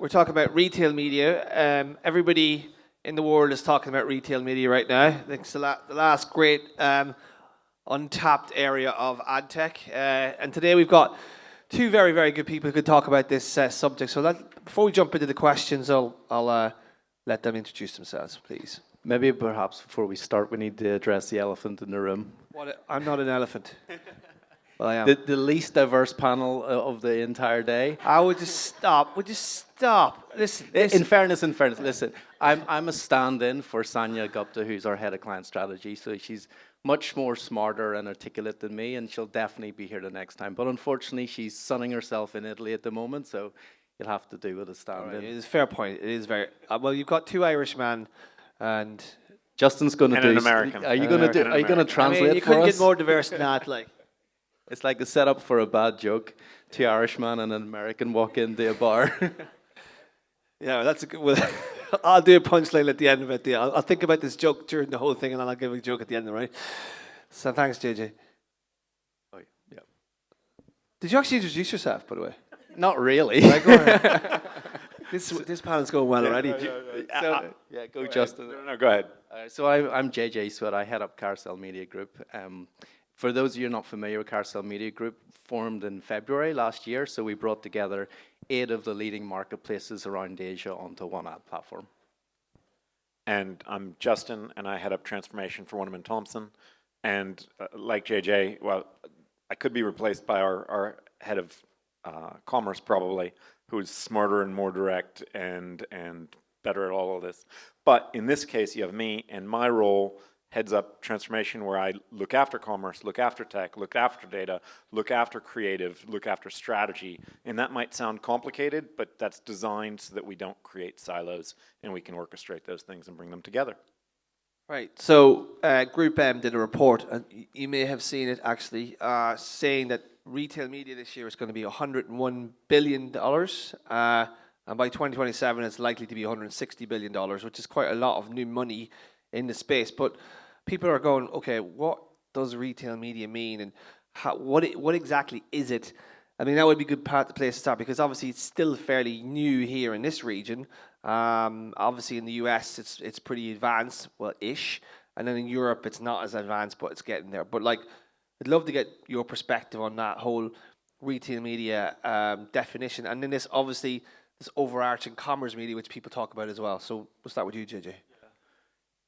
talking about retail media. Everybody in the world is talking about retail media right now. I think it's the last great untapped area of ad tech. And today we've got two very, very good people who could talk about this subject. So before we jump into the questions, I'll let them introduce themselves, please. Maybe perhaps before we start, we need to address the elephant in the room. I'm not an elephant. Well, I am. The least diverse panel of the entire day. I would just stop. Would you stop? Listen. In fairness, listen. I'm a stand-in for Sanya Gupta, who's our head of client strategy. So she's much more smarter and articulate than me, and she'll definitely be here the next time. But unfortunately, she's sunning herself in Italy at the moment, so you'll have to do with a stand-in. Right, it is a fair point. It is very well. You've got two Irishmen, and Justin's going to do an American. Are you going to do? Are you going to translate? I mean, you for couldn't us? get more diverse than that. Like, It's like a setup for a bad joke. Two Irishmen and an American walk into a bar. yeah, that's a good. Well, I'll do a punchline at the end of it. I'll think about this joke during the whole thing, and then I'll give a joke at the end, right? So thanks, JJ. Oh, yeah. Did you actually introduce yourself, by the way? Not really. Right, go ahead. This panel's going well already. Yeah, go Justin. No, go ahead. So I'm JJ Sweat. I head up Carousel Media Group. For those of you not familiar with Carousel Media Group, formed in February last year. So we brought together 8 of the leading marketplaces around Asia onto one ad platform. And I'm Justin, and I head up transformation for Wunderman Thompson. And like JJ, well, I could be replaced by our head of commerce probably, who's smarter and more direct and better at all of this. But in this case, you have me, and my role heads up transformation, where I look after commerce, look after tech, look after data, look after creative, look after strategy. And that might sound complicated, but that's designed so that we don't create silos and we can orchestrate those things and bring them together. Right. So Group M did a report, and you may have seen it actually, saying that retail media this year is going to be $101 billion. And by 2027, it's likely to be $160 billion, which is quite a lot of new money in the space. But people are going, okay, what does retail media mean, and what exactly is it? I mean, that would be a good place to start, because obviously it's still fairly new here in this region. Obviously in the US, it's pretty advanced, well-ish, and then in Europe it's not as advanced, but it's getting there. But like, I'd love to get your perspective on that whole retail media definition, and then this overarching commerce media, which people talk about as well. So we'll start with you, JJ.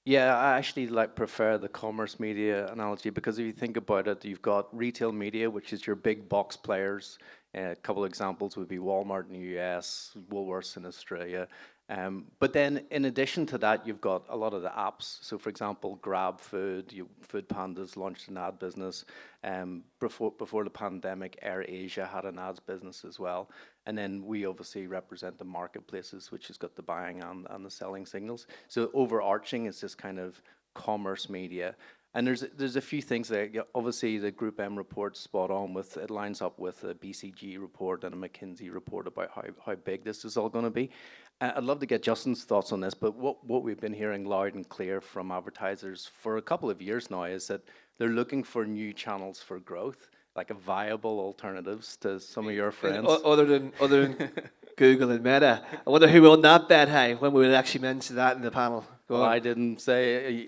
Yeah, I actually prefer the commerce media analogy, because if you think about it, you've got retail media, which is your big box players. A couple of examples would be Walmart in the US, Woolworths in Australia. But then in addition to that, you've got a lot of the apps. So for example, Grab Food, Food Pandas launched an ad business. Before the pandemic, AirAsia had an ads business as well. And then we obviously represent the marketplaces, which has got the buying and the selling signals. So overarching is this kind of commerce media. And there's a few things there. Obviously, the Group M report spot on with, it lines up with a BCG report and a McKinsey report about how big this is all going to be. I'd love to get Justin's thoughts on this, but what we've been hearing loud and clear from advertisers for a couple of years now is that they're looking for new channels for growth, like a viable alternatives to some of your friends. Other than Google and Meta. I wonder who won that bet, hey, when we would actually mention that in the panel. Well, I didn't say,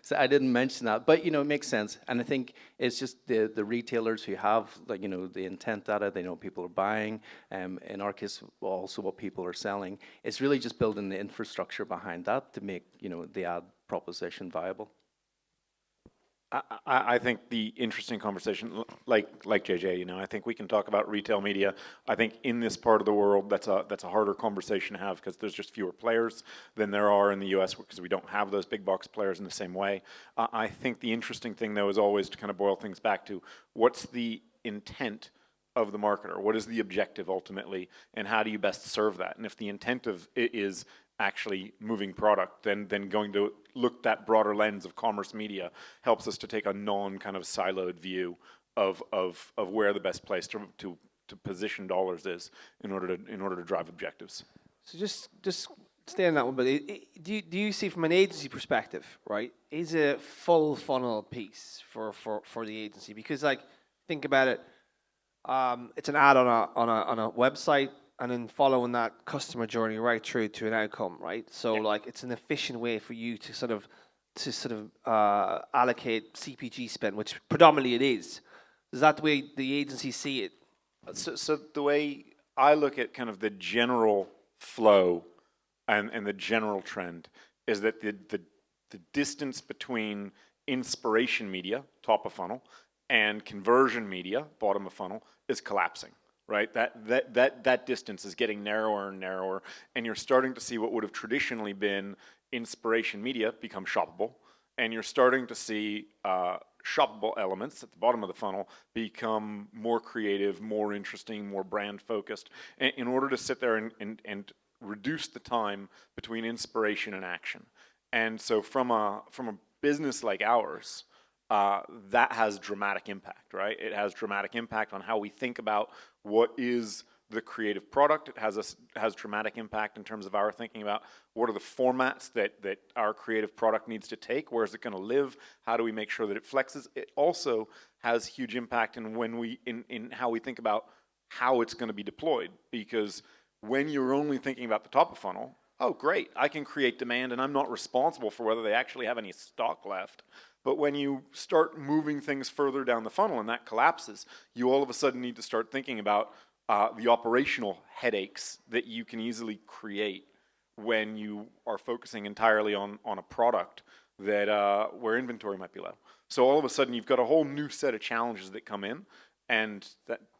so I didn't mention that, but it makes sense. And I think it's just the retailers who have the intent data, they know people are buying. In our case, also what people are selling. It's really just building the infrastructure behind that to make the ad proposition viable. I think the interesting conversation, like JJ, I think we can talk about retail media. I think in this part of the world, that's a harder conversation to have, because there's just fewer players than there are in the US, because we don't have those big box players in the same way. I think the interesting thing, though, is always to kind of boil things back to what's the intent of the marketer? What is the objective ultimately, and how do you best serve that? And if the intent of it is actually moving product, then going to look that broader lens of commerce media helps us to take a non kind of siloed view of where the best place to position dollars is in order to drive objectives. So just stay on that one, but do you see from an agency perspective, right, is a full funnel piece for the agency? Because think about it, it's an ad on a website. and then following that customer journey right through to an outcome, right? So like it's an efficient way for you to sort of allocate CPG spend, which predominantly it is. Is that the way the agencies see it? So the way I look at kind of the general flow and the general trend is that the distance between inspiration media, top of funnel, and conversion media, bottom of funnel, is collapsing. Right, that distance is getting narrower and narrower, and you're starting to see what would have traditionally been inspiration media become shoppable, and you're starting to see shoppable elements at the bottom of the funnel become more creative, more interesting, more brand focused, in order to sit there and reduce the time between inspiration and action. And so from a business like ours, that has dramatic impact, right? It has dramatic impact on how we think about what is the creative product. It has dramatic impact in terms of our thinking about what are the formats that our creative product needs to take, where is it going to live, how do we make sure that it flexes. It also has huge impact in how we think about how it's going to be deployed, because when you're only thinking about the top of funnel, oh great, I can create demand and I'm not responsible for whether they actually have any stock left. But when you start moving things further down the funnel and that collapses, you all of a sudden need to start thinking about the operational headaches that you can easily create when you are focusing entirely on a product that where inventory might be low. So all of a sudden you've got a whole new set of challenges that come in, and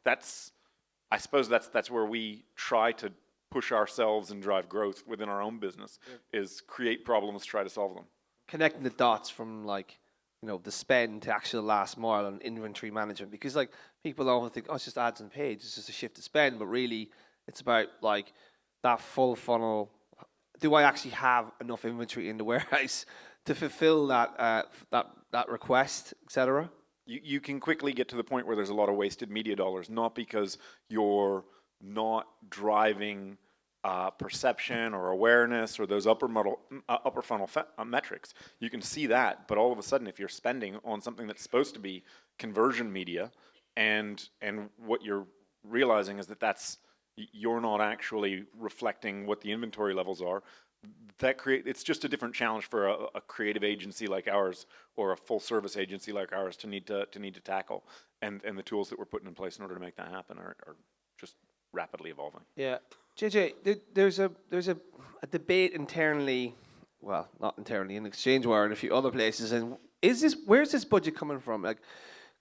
that's I suppose that's where we try to push ourselves and drive growth within our own business, is create problems, try to solve them. Connecting the dots from like, you know, the spend to actual last mile and inventory management, because like people often think, oh, it's just ads and page, it's just a shift to spend, but really it's about like that full funnel. Do I actually have enough inventory in the warehouse to fulfill that that request, etc.? You can quickly get to the point where there's a lot of wasted media dollars, not because you're not driving perception or awareness or those upper funnel metrics. You can see that, but all of a sudden, if you're spending on something that's supposed to be conversion media, and what you're realizing is that you're not actually reflecting what the inventory levels are, it's just a different challenge for a creative agency like ours or a full service agency like ours to need to tackle, and the tools that we're putting in place in order to make that happen are just rapidly evolving. Yeah, JJ, there's a debate internally, well, not internally, in ExchangeWire and a few other places, and where's this budget coming from? Like,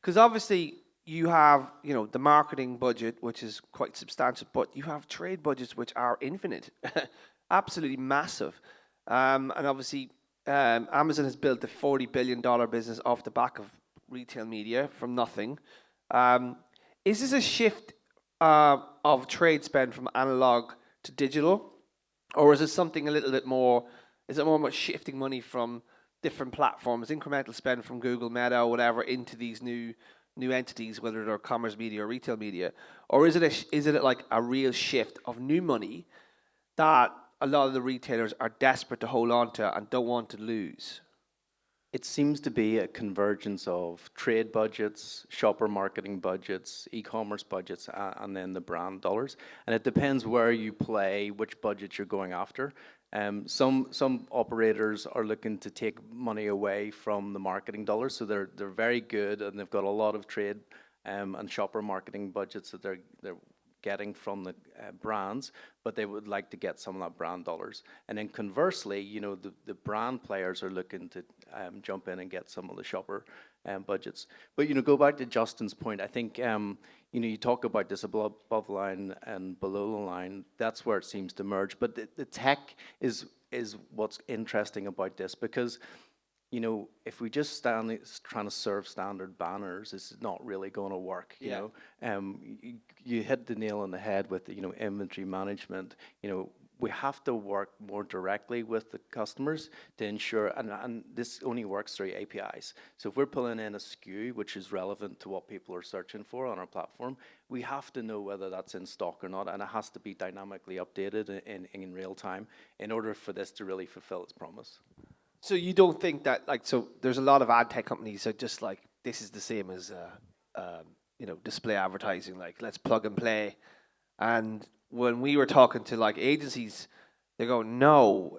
because obviously you have, you know, the marketing budget, which is quite substantial, but you have trade budgets which are infinite. Absolutely massive. And obviously, Amazon has built a $40 billion business off the back of retail media from nothing. Is this a shift of trade spend from analog to digital? Or is it something a little bit more, is it more about shifting money from different platforms, incremental spend from Google, Meta, or whatever, into these new entities, whether they're commerce media or retail media? Or is it like a real shift of new money that a lot of the retailers are desperate to hold on to and don't want to lose? It seems to be a convergence of trade budgets, shopper marketing budgets, e-commerce budgets, and then the brand dollars. And it depends where you play, which budget you're going after. Some operators are looking to take money away from the marketing dollars, so they're very good, and they've got a lot of trade and shopper marketing budgets that they're getting from the brands, but they would like to get some of that brand dollars. And then conversely, you know, the brand players are looking to jump in and get some of the shopper budgets. But, you know, go back to Justin's point, I think, you know, you talk about this above the line and below the line, that's where it seems to merge. But the tech is what's interesting about this, because, you know, if we just trying to serve standard banners, it's not really going to work. You know, you hit the nail on the head with the, you know, inventory management. You know, we have to work more directly with the customers to ensure, and this only works through APIs. So if we're pulling in a SKU which is relevant to what people are searching for on our platform, we have to know whether that's in stock or not, and it has to be dynamically updated in real time in order for this to really fulfill its promise. So you don't think that, like, so there's a lot of ad tech companies that just like, this is the same as, you know, display advertising, like let's plug and play. And when we were talking to like agencies, they go, no,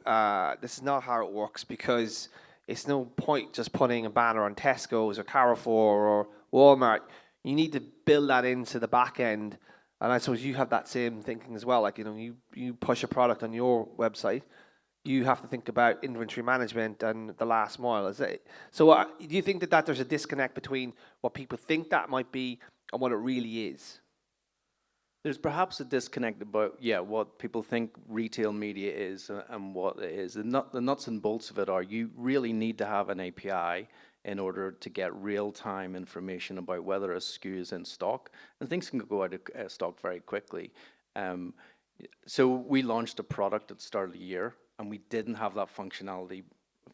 this is not how it works because it's no point just putting a banner on Tesco's or Carrefour or Walmart. You need to build that into the back end. And I suppose you have that same thinking as well. Like, you push a product on your website, you have to think about inventory management and the last mile. Is it? So do you think that there's a disconnect between what people think that might be and what it really is? There's perhaps a disconnect about, what people think retail media is and what it is. The nuts and bolts of it are you really need to have an API in order to get real-time information about whether a SKU is in stock. And things can go out of stock very quickly. So we launched a product at the start of the year, and we didn't have that functionality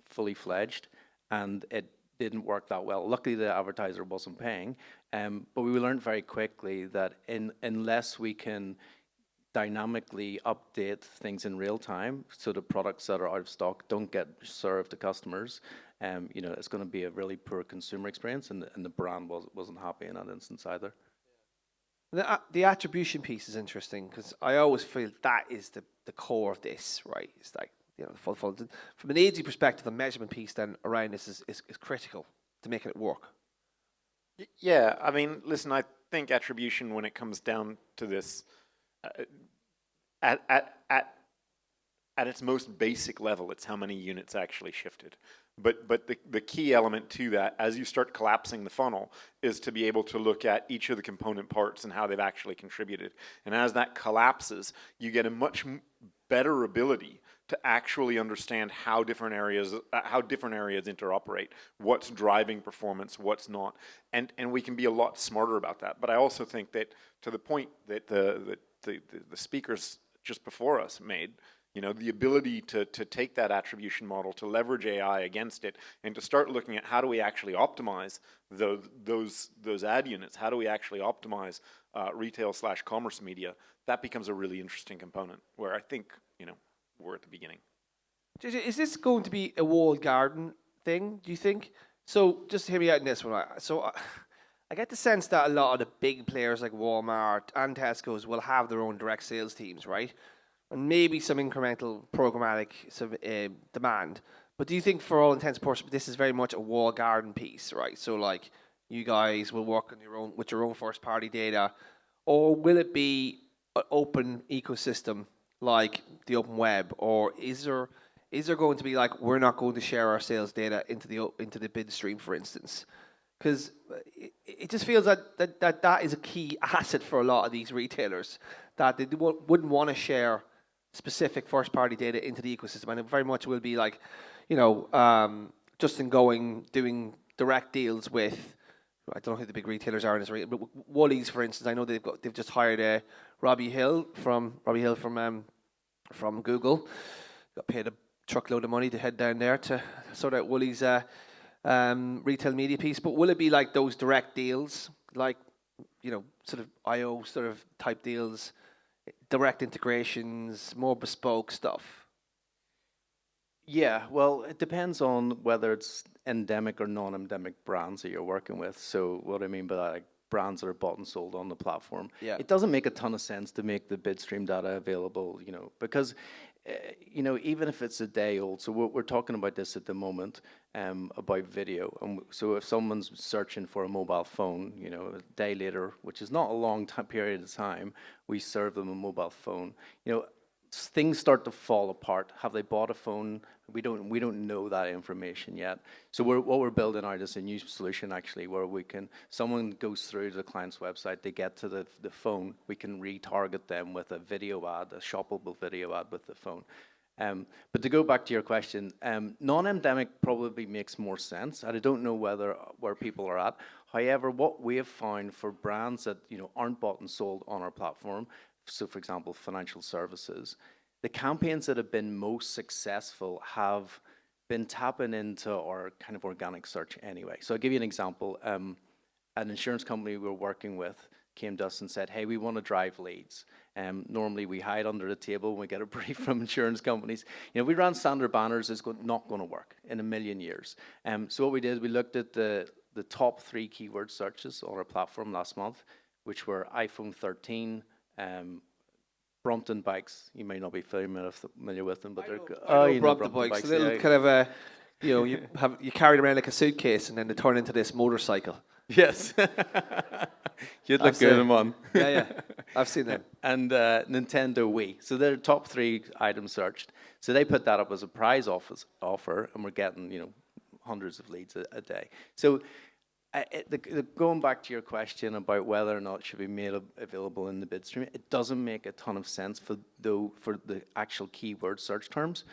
fully fledged, and it didn't work that well. Luckily, the advertiser wasn't paying, but we learned very quickly that unless we can dynamically update things in real time, so the products that are out of stock don't get served to customers, it's going to be a really poor consumer experience, and the brand wasn't happy in that instance either. The attribution piece is interesting because I always feel that is the core of this, right? It's like, from an agency perspective, the measurement piece then around this is critical to making it work. Yeah, I mean, listen, I think attribution, when it comes down to this, at its most basic level, it's how many units actually shifted. But the key element to that, as you start collapsing the funnel, is to be able to look at each of the component parts and how they've actually contributed. And as that collapses, you get a much better ability to actually understand how different areas interoperate, what's driving performance, what's not, and we can be a lot smarter about that. But I also think that, to the point that the speakers just before us made, the ability to take that attribution model, to leverage AI against it, and to start looking at how do we actually optimize those ad units, how do we actually optimize retail/commerce media, that becomes a really interesting component where I think, we're at the beginning. JJ, is this going to be a walled garden thing, do you think? So just hear me out in this one. So I get the sense that a lot of the big players like Walmart and Tesco's will have their own direct sales teams, right? And maybe some incremental programmatic demand. But do you think, for all intents and purposes, this is very much a walled garden piece, right? So like, you guys will work on with your own first party data, or will it be an open ecosystem like the open web, or is there going to be like, we're not going to share our sales data into the bid stream, for instance? Because it just feels that is a key asset for a lot of these retailers, that they wouldn't want to share specific first party data into the ecosystem, and it very much will be like, Justin Going doing direct deals with, I don't know who the big retailers are in this region, but Woolies, for instance. I know they've just hired Robbie Hill from Google. Got paid a truckload of money to head down there to sort out Woolies' retail media piece. But will it be like those direct deals, like sort of IO sort of type deals, direct integrations, more bespoke stuff? Yeah, well, it depends on whether it's endemic or non-endemic brands that you're working with. So what I mean by that, like brands that are bought and sold on the platform. Yeah. It doesn't make a ton of sense to make the bid stream data available, because, even if it's a day old, so we're talking about this at the moment, about video. And so if someone's searching for a mobile phone, a day later, which is not a long period of time, we serve them a mobile phone. Things start to fall apart. Have they bought a phone? We don't know that information yet. So what we're building out is a new solution, actually, where someone goes through the client's website, they get to the phone, we can retarget them with a video ad, a shoppable video ad with the phone. But to go back to your question, non-endemic probably makes more sense, and I don't know where people are at. However, what we have found for brands that aren't bought and sold on our platform, so for example, financial services, the campaigns that have been most successful have been tapping into our kind of organic search anyway. So I'll give you an example. An insurance company we're working with came to us and said, hey, we want to drive leads. Normally we hide under the table when we get a brief from insurance companies. We ran standard banners, it's not going to work in a million years. So what we did, we looked at the top 3 keyword searches on our platform last month, which were iPhone 13, Brompton bikes. You may not be familiar with them, but they're You know Brompton bikes. A little yeah. kind of a, you carry it around like a suitcase, and then they turn into this motorcycle. Yes. You'd look good in one. Yeah, I've seen them. And Nintendo Wii. So they're top 3 items searched. So they put that up as a prize offer, and we're getting hundreds of leads a day. So going back to your question about whether or not it should be made available in the bid stream, it doesn't make a ton of sense for the actual keyword search terms.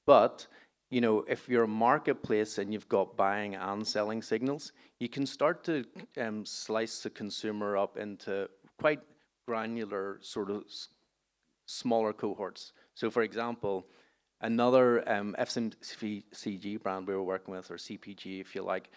But if you're a marketplace and you've got buying and selling signals, you can start to slice the consumer up into quite granular sort of smaller cohorts. So for example, another FMCG brand we were working with, or CPG if you like,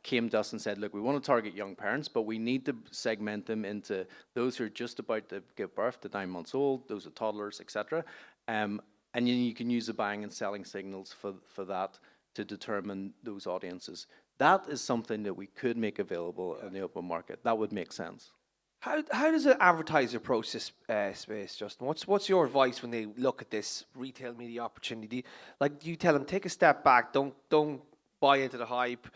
came to us and said, look, we want to target young parents, but we need to segment them into those who are just about to give birth to 9 months old, those are toddlers, etc. And you can use the buying and selling signals for that to determine those audiences. That is something that we could make available in the open market. That would make sense. How does an advertiser approach this space, Justin? What's your advice when they look at this retail media opportunity? Do you tell them, take a step back, don't buy into the hype?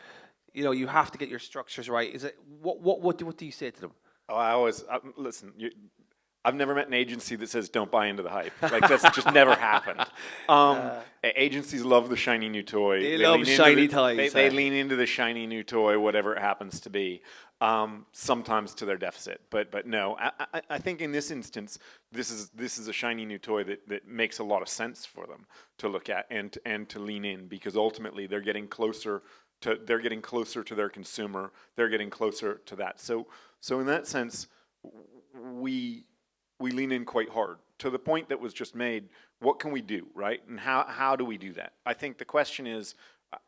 You have to get your structures right. Is it what do you say to them? Oh, listen. I've never met an agency that says don't buy into the hype. That's just never happened. Agencies love the shiny new toy. They love shiny toys. They lean into the shiny new toy, whatever it happens to be. Sometimes to their deficit, but no. I think in this instance, this is a shiny new toy that makes a lot of sense for them to look at and to lean in, because ultimately they're getting closer to their consumer. They're getting closer to that. So in that sense, we lean in quite hard to the point that was just made. What can we do, right? And how do we do that? I think the question is,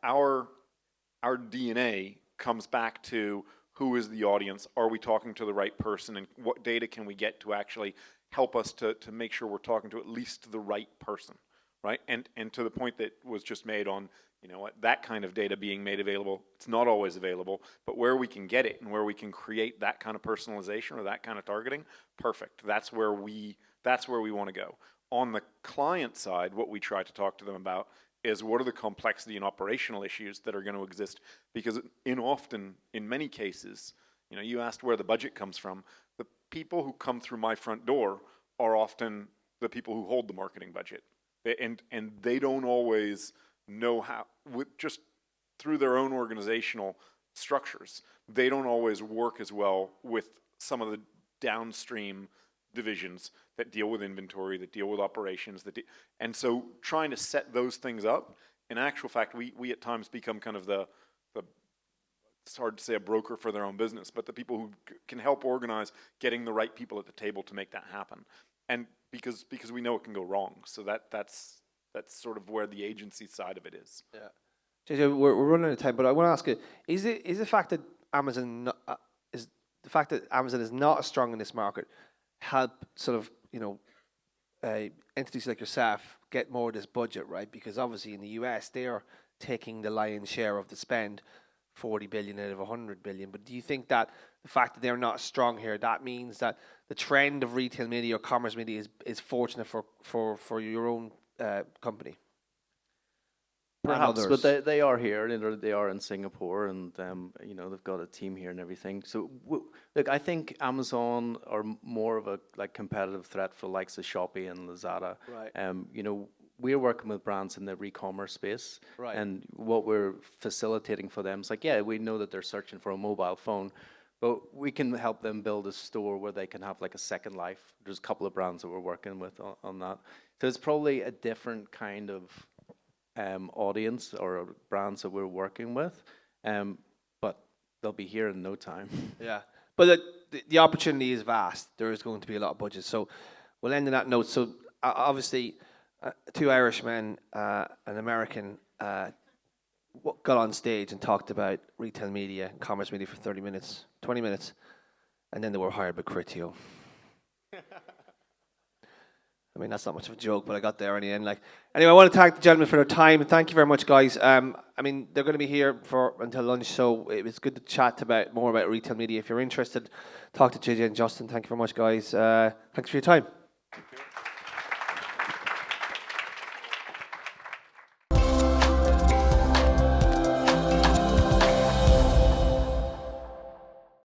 our DNA comes back to who is the audience? Are we talking to the right person? And what data can we get to actually help us to make sure we're talking to at least the right person, right? And to the point that was just made on, that kind of data being made available, it's not always available, but where we can get it and where we can create that kind of personalization or that kind of targeting, perfect. That's where we want to go. On the client side, what we try to talk to them about is what are the complexity and operational issues that are going to exist, because in many cases, you asked where the budget comes from. The people who come through my front door are often the people who hold the marketing budget, and they don't always know how, just through their own organizational structures, they don't always work as well with some of the downstream divisions that deal with inventory, that deal with operations, and so trying to set those things up. In actual fact, we at times become kind of the it's hard to say a broker for their own business, but the people who can help organize getting the right people at the table to make that happen. And because we know it can go wrong, so that's sort of where the agency side of it is. Yeah, JJ, we're running out of time, but I want to ask you: is the fact that Amazon is not as strong in this market help sort of entities like yourself get more of this budget, right? Because obviously in the US they are taking the lion's share of the spend, 40 billion out of 100 billion. But do you think that the fact that they're not strong here, that means that the trend of retail media or commerce media is fortunate for your own company? Perhaps, but they are here, and they are in Singapore, and they've got a team here and everything. So look, I think Amazon are more of a competitive threat for the likes of Shopee and Lazada. Right. We're working with brands in the e-commerce space, right, and what we're facilitating for them is we know that they're searching for a mobile phone, but we can help them build a store where they can have a second life. There's a couple of brands that we're working with on that. So it's probably a different kind of audience or brands that we're working with, but they'll be here in no time. Yeah, but the opportunity is vast. There is going to be a lot of budget. So we'll end on that note. So obviously, 2 Irishmen, an American, got on stage and talked about retail media and commerce media for 20 minutes, and then they were hired by Criteo. I mean, that's not much of a joke, but I got there in the end. Anyway, I want to thank the gentlemen for their time. Thank you very much, guys. I mean, they're going to be here until lunch, so it was good to chat more about retail media. If you're interested, talk to JJ and Justin. Thank you very much, guys. Thanks for your time.